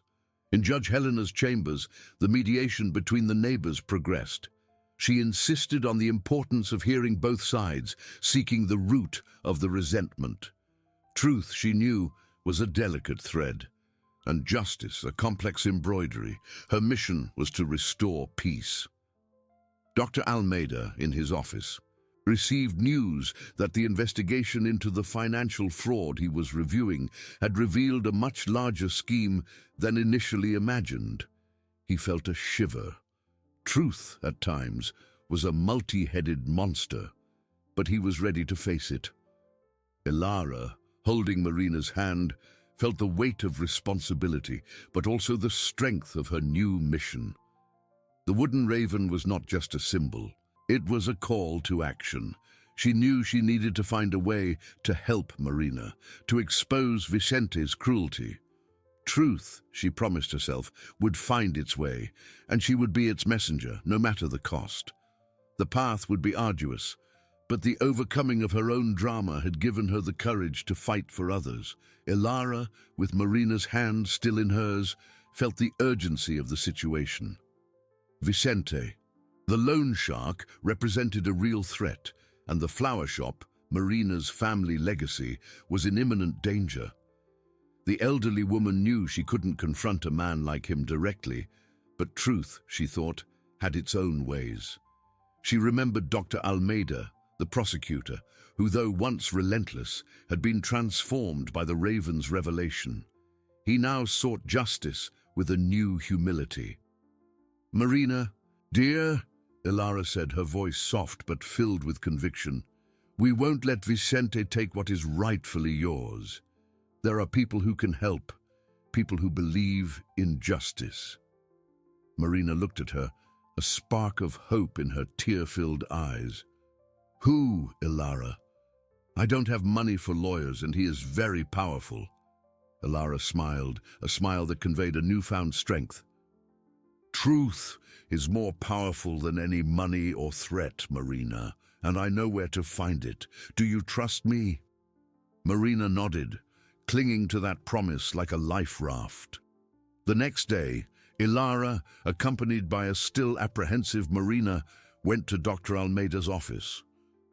In Judge Helena's chambers, the mediation between the neighbors progressed. She insisted on the importance of hearing both sides, seeking the root of the resentment. Truth, she knew, was a delicate thread. and justice a complex embroidery. Her mission was to restore peace. Dr. Almeida, in his office, received news that the investigation into the financial fraud he was reviewing had revealed a much larger scheme than initially imagined. He felt a shiver. Truth, at times, was a multi-headed monster, but he was ready to face it. Ilara, holding Marina's hand, felt the weight of responsibility, but also the strength of her new mission. The wooden raven was not just a symbol. It was a call to action. She knew she needed to find a way to help Marina, to expose Vicente's cruelty. Truth, she promised herself, would find its way, and she would be its messenger, no matter the cost. The path would be arduous, but the overcoming of her own drama had given her the courage to fight for others. Ilara, with Marina's hand still in hers, felt the urgency of the situation. Vicente, the loan shark, represented a real threat, and the flower shop, Marina's family legacy, was in imminent danger. The elderly woman knew she couldn't confront a man like him directly, but truth, she thought, had its own ways. She remembered Dr. Almeida, the prosecutor, who, though once relentless, had been transformed by the raven's revelation. He now sought justice with a new humility. "Marina, dear," Ilara said, her voice soft but filled with conviction, "we won't let Vicente take what is rightfully yours. There are people who can help, people who believe in justice." Marina looked at her, a spark of hope in her tear-filled eyes. "Who, Ilara? I don't have money for lawyers, and he is very powerful." Ilara smiled, a smile that conveyed a newfound strength. "Truth is more powerful than any money or threat, Marina, and I know where to find it. Do you trust me?" Marina nodded, clinging to that promise like a life raft. The next day, Ilara, accompanied by a still apprehensive Marina, went to Dr. Almeida's office.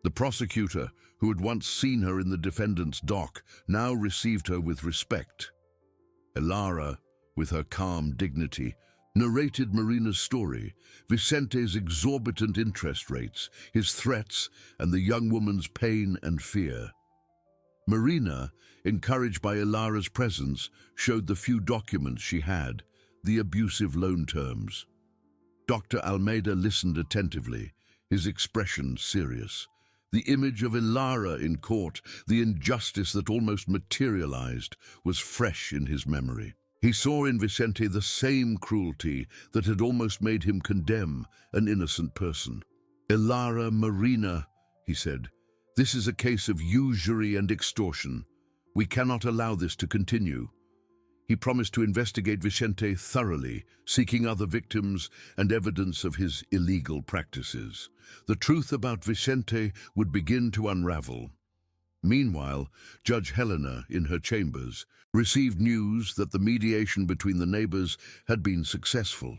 The prosecutor, who had once seen her in the defendant's dock, now received her with respect. Ilara, with her calm dignity, narrated Marina's story, Vicente's exorbitant interest rates, his threats, and the young woman's pain and fear. Marina, encouraged by Ilara's presence, showed the few documents she had, the abusive loan terms. Dr. Almeida listened attentively, his expression serious. The image of Ilara in court, the injustice that almost materialized, was fresh in his memory. He saw in Vicente the same cruelty that had almost made him condemn an innocent person. "Ilara, Marina," he said, "this is a case of usury and extortion. We cannot allow this to continue." He promised to investigate Vicente thoroughly, seeking other victims and evidence of his illegal practices. The truth about Vicente would begin to unravel. Meanwhile, Judge Helena, in her chambers, received news that the mediation between the neighbors had been successful.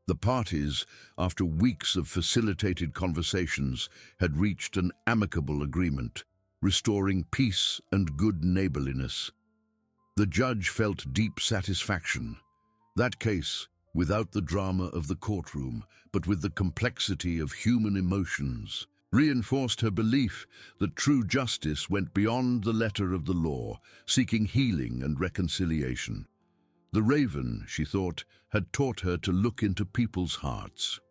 The parties, after weeks of facilitated conversations, had reached an amicable agreement, restoring peace and good neighborliness. The judge felt deep satisfaction. That case, without the drama of the courtroom, but with the complexity of human emotions, reinforced her belief that true justice went beyond the letter of the law, seeking healing and reconciliation. The raven, she thought, had taught her to look into people's hearts.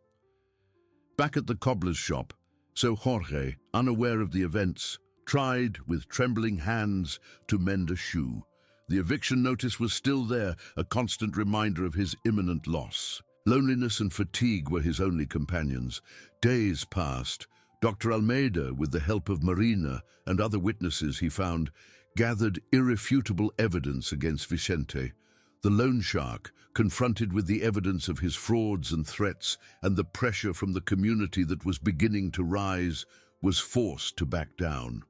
Back at the cobbler's shop, so Jorge, unaware of the events, tried with trembling hands to mend a shoe. The eviction notice was still there, a constant reminder of his imminent loss. Loneliness and fatigue were his only companions. Days passed. Dr. Almeida, with the help of Marina and other witnesses he found, gathered irrefutable evidence against Vicente. The loan shark, confronted with the evidence of his frauds and threats and the pressure from the community that was beginning to rise, was forced to back down.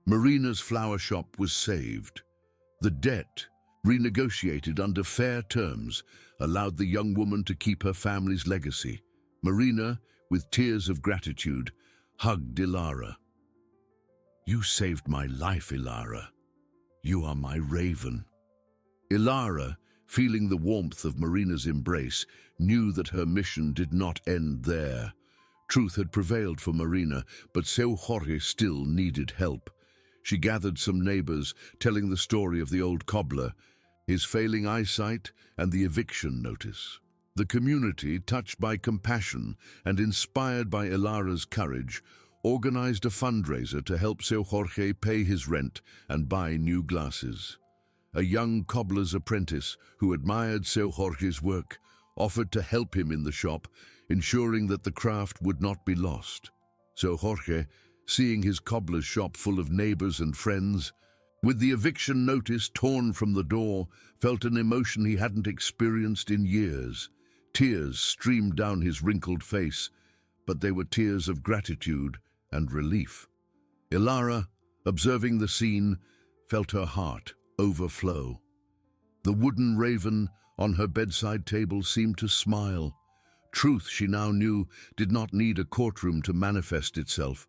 Marina's flower shop was saved. The debt, renegotiated under fair terms, allowed the young woman to keep her family's legacy. Marina, with tears of gratitude, hugged Ilara. "You saved my life, Ilara. You are my raven." Ilara, feeling the warmth of Marina's embrace, knew that her mission did not end there. Truth had prevailed for Marina, but Seu Jorge still needed help. She gathered some neighbors, telling the story of the old cobbler, his failing eyesight, and the eviction notice. The community, touched by compassion and inspired by Ilara's courage, organized a fundraiser to help Seu Jorge pay his rent and buy new glasses. A young cobbler's apprentice, who admired Seu Jorge's work, offered to help him in the shop, ensuring that the craft would not be lost. Seu Jorge, seeing his cobbler's shop full of neighbors and friends, with the eviction notice torn from the door, felt an emotion he hadn't experienced in years. Tears streamed down his wrinkled face, but they were tears of gratitude and relief. Ilara, observing the scene, felt her heart overflow. The wooden raven on her bedside table seemed to smile. Truth, she now knew, did not need a courtroom to manifest itself.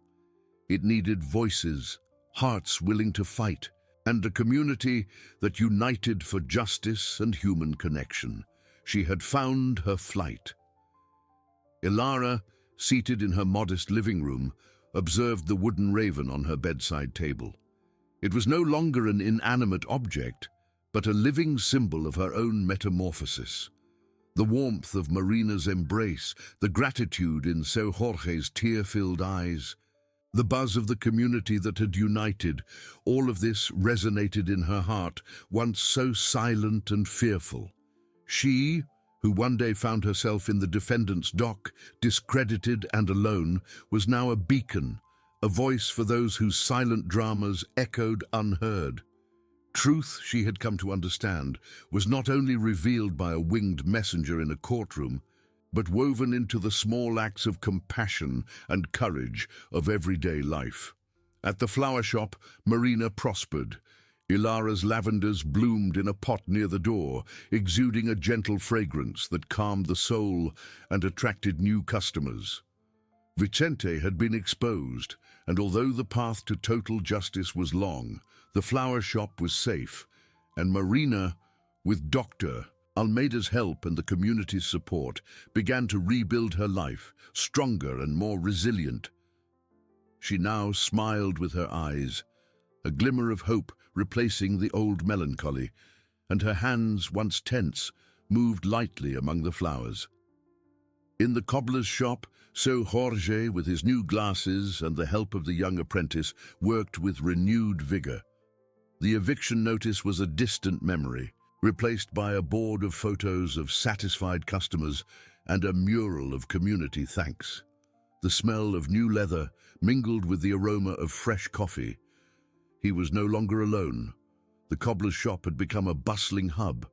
It needed voices, hearts willing to fight, and a community that united for justice and human connection. She had found her flight. Ilara, seated in her modest living room, observed the wooden raven on her bedside table. It was no longer an inanimate object, but a living symbol of her own metamorphosis. The warmth of Marina's embrace, the gratitude in Seu Jorge's tear-filled eyes, the buzz of the community that had united, all of this resonated in her heart, once so silent and fearful. She, who one day found herself in the defendant's dock, discredited and alone, was now a beacon, a voice for those whose silent dramas echoed unheard. Truth, she had come to understand, was not only revealed by a winged messenger in a courtroom, but woven into the small acts of compassion and courage of everyday life. At the flower shop, Marina prospered. Ilara's lavenders bloomed in a pot near the door, exuding a gentle fragrance that calmed the soul and attracted new customers. Vicente had been exposed, and although the path to total justice was long, the flower shop was safe, and Marina, with Dr. Almeida's help and the community's support, began to rebuild her life, stronger and more resilient. She now smiled with her eyes, a glimmer of hope replacing the old melancholy, and her hands, once tense, moved lightly among the flowers. In the cobbler's shop, Seu Jorge, with his new glasses and the help of the young apprentice, worked with renewed vigor. The eviction notice was a distant memory, replaced by a board of photos of satisfied customers and a mural of community thanks. The smell of new leather mingled with the aroma of fresh coffee. He was no longer alone. The cobbler's shop had become a bustling hub,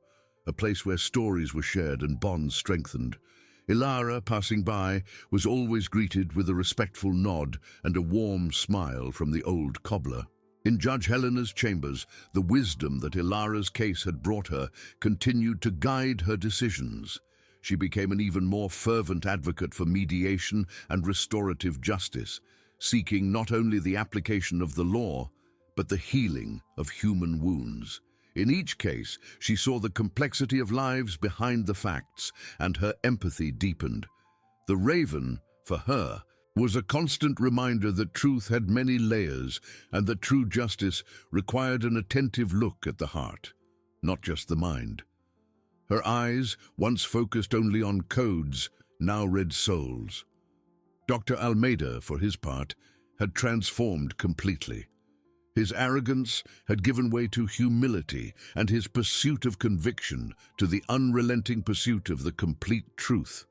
a place where stories were shared and bonds strengthened. Ilara, passing by, was always greeted with a respectful nod and a warm smile from the old cobbler. In Judge Helena's chambers, the wisdom that Ilara's case had brought her continued to guide her decisions. She became an even more fervent advocate for mediation and restorative justice, seeking not only the application of the law, but the healing of human wounds. In each case, she saw the complexity of lives behind the facts, and her empathy deepened. The raven, for her, was a constant reminder that truth had many layers and that true justice required an attentive look at the heart, not just the mind. Her eyes, once focused only on codes, now read souls. Dr. Almeida, for his part, had transformed completely. His arrogance had given way to humility, and his pursuit of conviction to the unrelenting pursuit of the complete truth.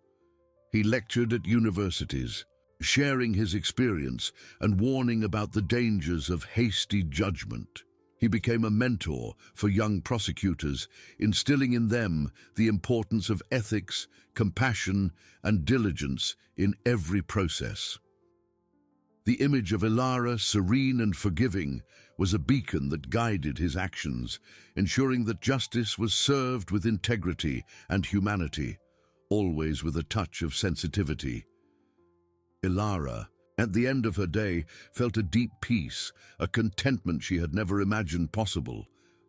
He lectured at universities, sharing his experience and warning about the dangers of hasty judgment. He became a mentor for young prosecutors, instilling in them the importance of ethics, compassion, and diligence in every process. The image of Ilara, serene and forgiving, was a beacon that guided his actions, ensuring that justice was served with integrity and humanity, always with a touch of sensitivity. Ilara, at the end of her day, felt a deep peace, a contentment she had never imagined possible.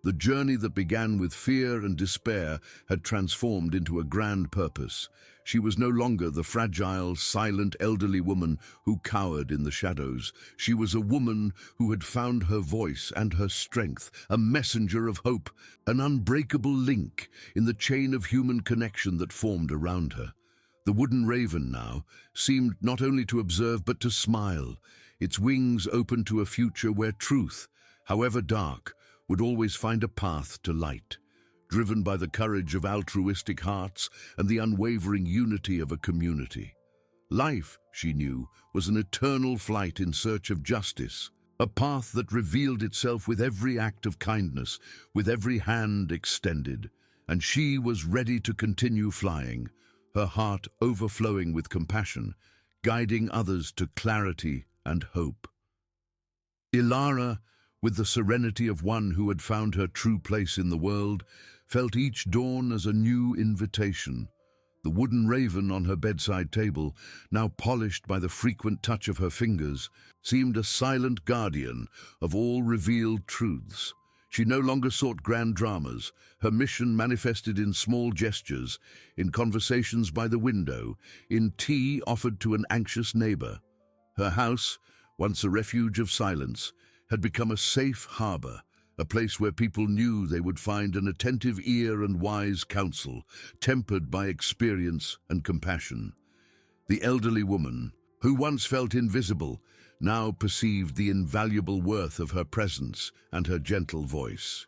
The journey that began with fear and despair had transformed into a grand purpose. She was no longer the fragile, silent, elderly woman who cowered in the shadows. She was a woman who had found her voice and her strength, a messenger of hope, an unbreakable link in the chain of human connection that formed around her. The wooden raven now seemed not only to observe but to smile, its wings open to a future where truth, however dark, would always find a path to light, driven by the courage of altruistic hearts and the unwavering unity of a community. Life, she knew, was an eternal flight in search of justice, a path that revealed itself with every act of kindness, with every hand extended, and she was ready to continue flying, her heart overflowing with compassion, guiding others to clarity and hope. Ilara, with the serenity of one who had found her true place in the world, felt each dawn as a new invitation. The wooden raven on her bedside table, now polished by the frequent touch of her fingers, seemed a silent guardian of all revealed truths. She no longer sought grand dramas. Her mission manifested in small gestures, in conversations by the window, in tea offered to an anxious neighbor. Her house, once a refuge of silence, had become a safe harbor, a place where people knew they would find an attentive ear and wise counsel, tempered by experience and compassion. The elderly woman, who once felt invisible, now perceived the invaluable worth of her presence and her gentle voice.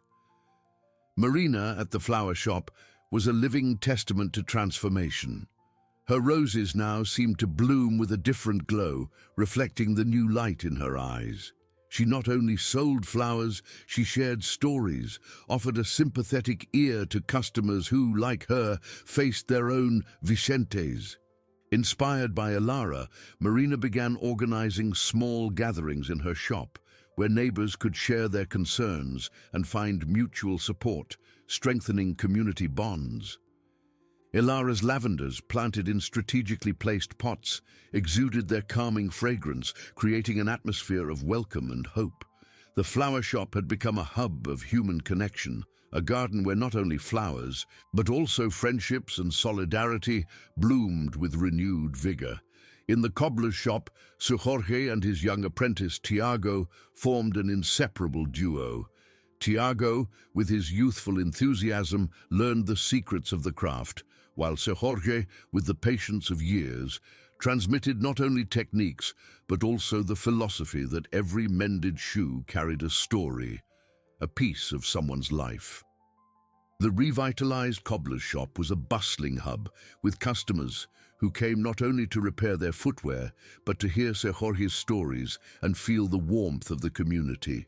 Marina, at the flower shop, was a living testament to transformation. Her roses now seemed to bloom with a different glow, reflecting the new light in her eyes. She not only sold flowers, she shared stories, offered a sympathetic ear to customers who, like her, faced their own Vicentes. Inspired by Ilara, Marina began organizing small gatherings in her shop, where neighbors could share their concerns and find mutual support, strengthening community bonds. Ilara's lavenders, planted in strategically placed pots, exuded their calming fragrance, creating an atmosphere of welcome and hope. The flower shop had become a hub of human connection, a garden where not only flowers, but also friendships and solidarity bloomed with renewed vigor. In the cobbler's shop, Sir Jorge and his young apprentice, Tiago, formed an inseparable duo. Tiago, with his youthful enthusiasm, learned the secrets of the craft, while Sir Jorge, with the patience of years, transmitted not only techniques, but also the philosophy that every mended shoe carried a story, a piece of someone's life. The revitalized cobbler's shop was a bustling hub, with customers who came not only to repair their footwear, but to hear Sir Jorge's stories and feel the warmth of the community.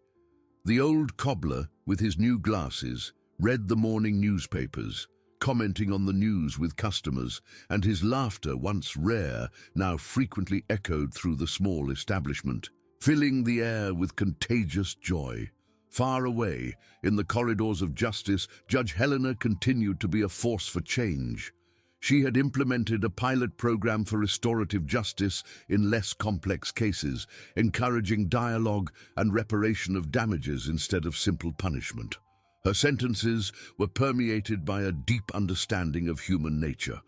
The old cobbler, with his new glasses, read the morning newspapers, commenting on the news with customers, and his laughter, once rare, now frequently echoed through the small establishment, filling the air with contagious joy. Far away, in the corridors of justice, Judge Helena continued to be a force for change. She had implemented a pilot program for restorative justice in less complex cases, encouraging dialogue and reparation of damages instead of simple punishment. Her sentences were permeated by a deep understanding of human nature,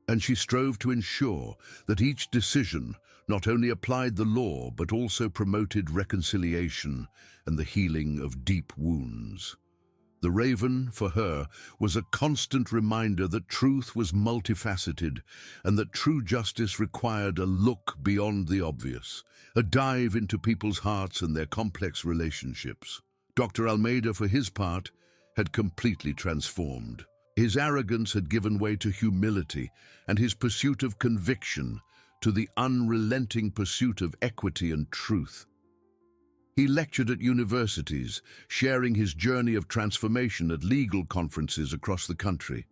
and she strove to ensure that each decision not only applied the law but also promoted reconciliation and the healing of deep wounds. The raven, for her, was a constant reminder that truth was multifaceted and that true justice required a look beyond the obvious, a dive into people's hearts and their complex relationships. Dr. Almeida, for his part, had completely transformed. His arrogance had given way to humility, and his pursuit of conviction to the unrelenting pursuit of equity and truth. He lectured at universities, sharing his journey of transformation at legal conferences across the country.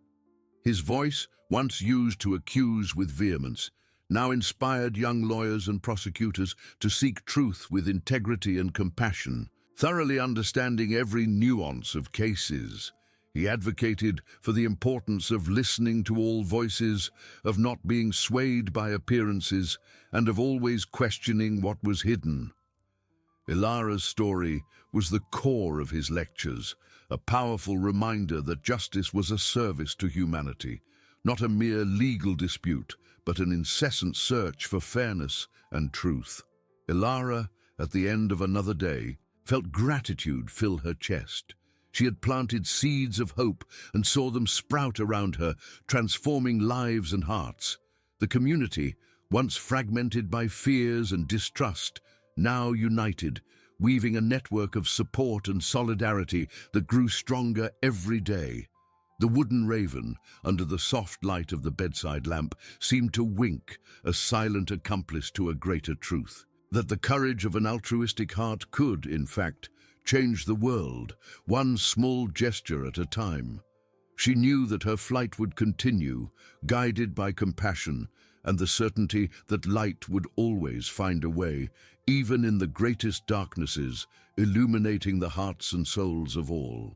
His voice, once used to accuse with vehemence, now inspired young lawyers and prosecutors to seek truth with integrity and compassion. Thoroughly understanding every nuance of cases, he advocated for the importance of listening to all voices, of not being swayed by appearances, and of always questioning what was hidden. Ilara's story was the core of his lectures, a powerful reminder that justice was a service to humanity, not a mere legal dispute, but an incessant search for fairness and truth. Ilara, at the end of another day, felt gratitude fill her chest. She had planted seeds of hope and saw them sprout around her, transforming lives and hearts. The community, once fragmented by fears and distrust, now united, weaving a network of support and solidarity that grew stronger every day. The wooden raven, under the soft light of the bedside lamp, seemed to wink, a silent accomplice to a greater truth, that the courage of an altruistic heart could, in fact, change the world, one small gesture at a time. She knew that her flight would continue, guided by compassion and the certainty that light would always find a way, even in the greatest darknesses, illuminating the hearts and souls of all.